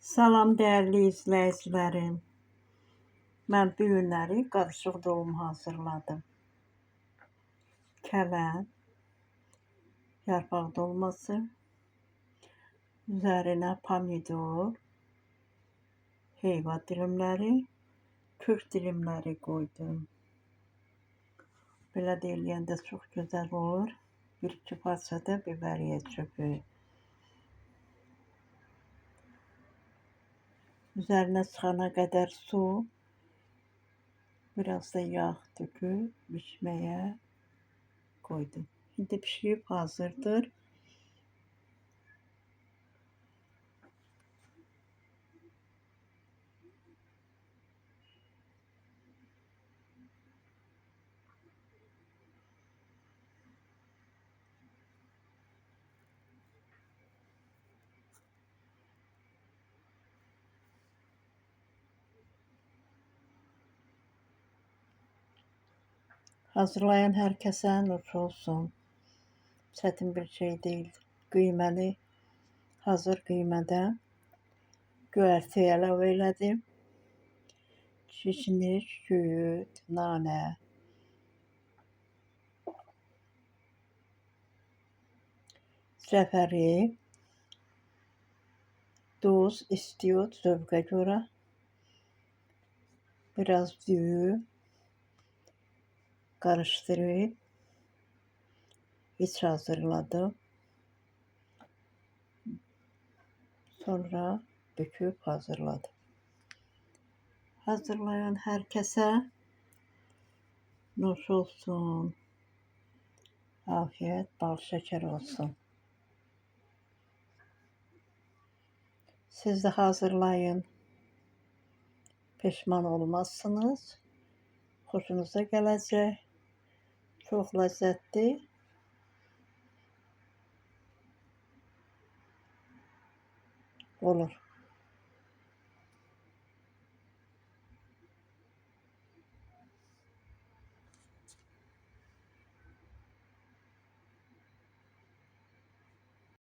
Salam dəyərli izləyicilərim. Mən bu günləri qarışıq dolma hazırladım. Kələm, yarpaq dolması, üzərinə pomidor, heyva dilimləri, kürk dilimləri qoydum. Belə də eləyəndə çox gözəl olur. 1-2 parça da biberiyə çöpü. Üzərinə çıxana qədər su, biraz da yağ töküb bişməyə qoydum. İndi pişirib hazırdır. Hazırlayan hər kəsə nuş olsun. Çətin bir şey deyil. Qiyməli, hazır qiymədən göyərti əlavə elədim. Kişniş, süd, nanə, cəfəri, duz, istiot zövqə görə, biraz düyü qarışdırıb iç hazırladım. Sonra büküb hazırladım. Hazırlayan hər kəsə nuş olsun. Afiyet, bal şəkər olsun. Siz də hazırlayın. Peşman olmazsınız. Xoşunuza gələcək. Çox ləzzətli olur.